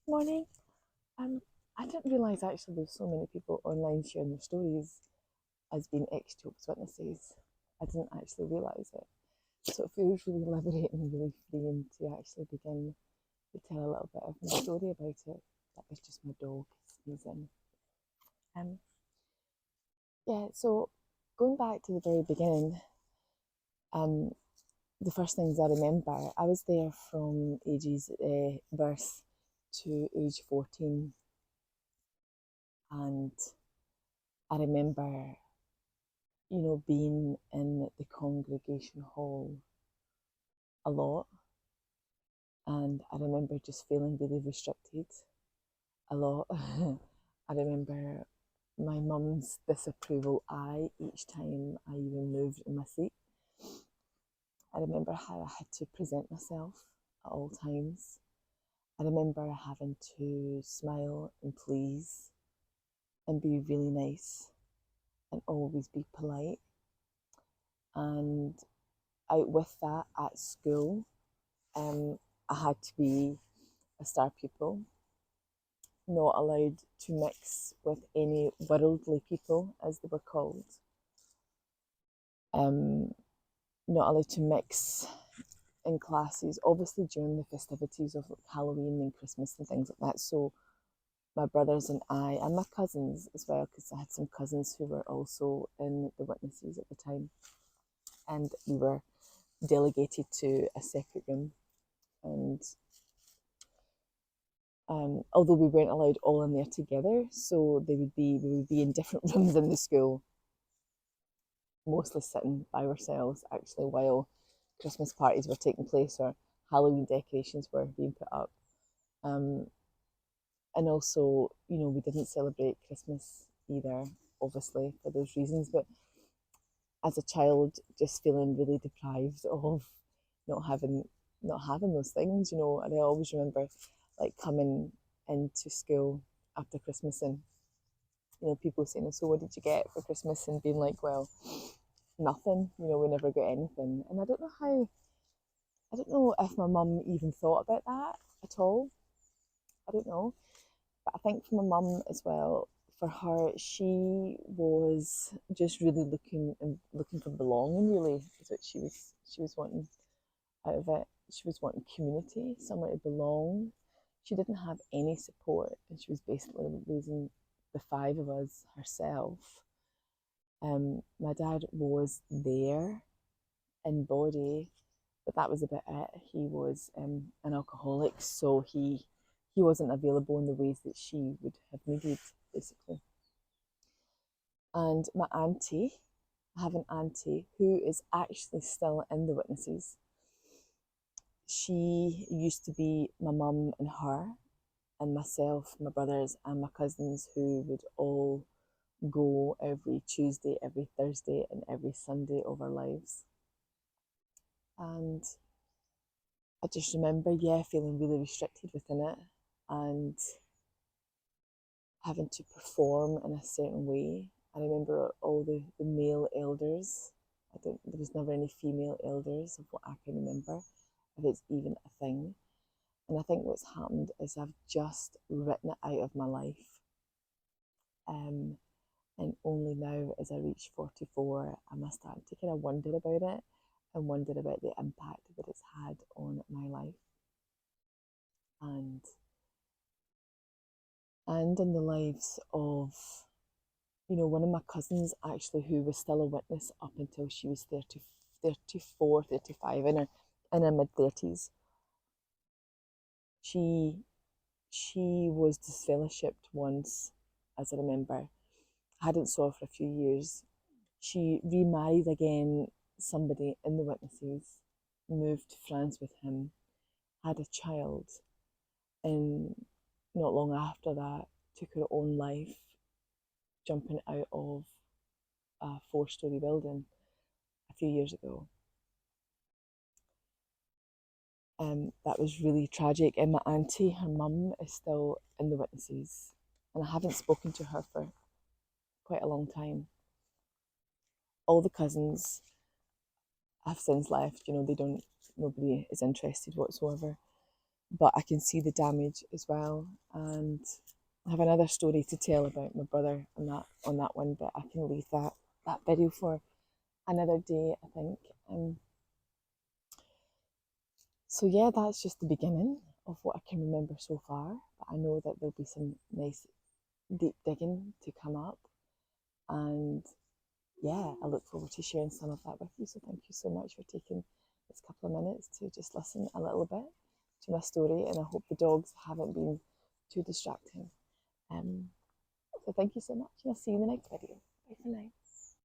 Morning. Um, I didn't realise actually there's so many people online sharing their stories as being ex-Jehovah's Witnesses. I didn't actually realise it. So it feels really liberating and really freeing to actually begin to tell a little bit of my story about it. That was just my dog sneezing. Um, yeah, so going back to the very beginning, um, the first things I remember, I was there from ages birth to age 14, and I remember being in the congregation hall a lot. And I remember just feeling really restricted a lot. I remember my mum's disapproval eye each time I even moved in my seat. I remember how I had to present myself at all times. I remember having to smile and please and be really nice and always be polite. And out with that at school, I had to be a star pupil, not allowed to mix with any worldly people, as they were called, um, not allowed to mix in classes, obviously during the festivities of like Halloween and Christmas and things like that. So my brothers and I, and my cousins as well, because I had some cousins who were also in the witnesses at the time, and we were delegated to a separate room. And although we weren't allowed all in there together, so we would be in different rooms in the school, mostly sitting by ourselves actually while Christmas parties were taking place or Halloween decorations were being put up. Um, and also, we didn't celebrate Christmas either, obviously for those reasons. But as a child, just feeling really deprived of not having not having those things, and I always remember like coming into school after Christmas and people saying, "So what did you get for Christmas?" and being like, "Well, nothing. We never got anything." And I don't know if my mum even thought about that at all. I don't know. But I think for my mum as well, for her, she was just really looking for belonging. Really, is what she was wanting out of it. She was wanting community, somewhere to belong. She didn't have any support, and she was basically raising the five of us herself. My dad was there in body, but that was about it. He was an alcoholic, so he wasn't available in the ways that she would have needed, basically. And my auntie, I have an auntie who is actually still in the witnesses. She used to be my mum and her, and myself, my brothers, and my cousins, who would all go every Tuesday, every Thursday, and every Sunday of our lives. And I just remember, yeah, feeling really restricted within it and having to perform in a certain way. I remember all the male elders. There was never any female elders of what I can remember, if it's even a thing. And I think what's happened is I've just written it out of my life. Um, and only now, as I reach 44, am I starting to kind of wonder about it and wonder about the impact that it's had on my life. And in the lives of, one of my cousins actually, who was still a witness up until she was 34, 35, in her mid 30s. She was disfellowshipped once, as I remember. Hadn't saw her for a few years. She remarried again, somebody in the witnesses, moved to France with him, had a child, and not long after that took her own life, jumping out of a 4-story building a few years ago. That was really tragic. And my auntie, her mum, is still in the witnesses, and I haven't spoken to her for quite a long time. All the cousins have since left. Nobody is interested whatsoever. but I can see the damage as well. And I have another story to tell about my brother on that one, but I can leave that video for another day, I think. So yeah, that's just the beginning of what I can remember so far. But I know that there'll be some nice deep digging to come up, and yeah, I look forward to sharing some of that with you. So thank you so much for taking this couple of minutes to just listen a little bit to my story, and I hope the dogs haven't been too distracting. So thank you so much, and I'll see you in the next video. Bye for now.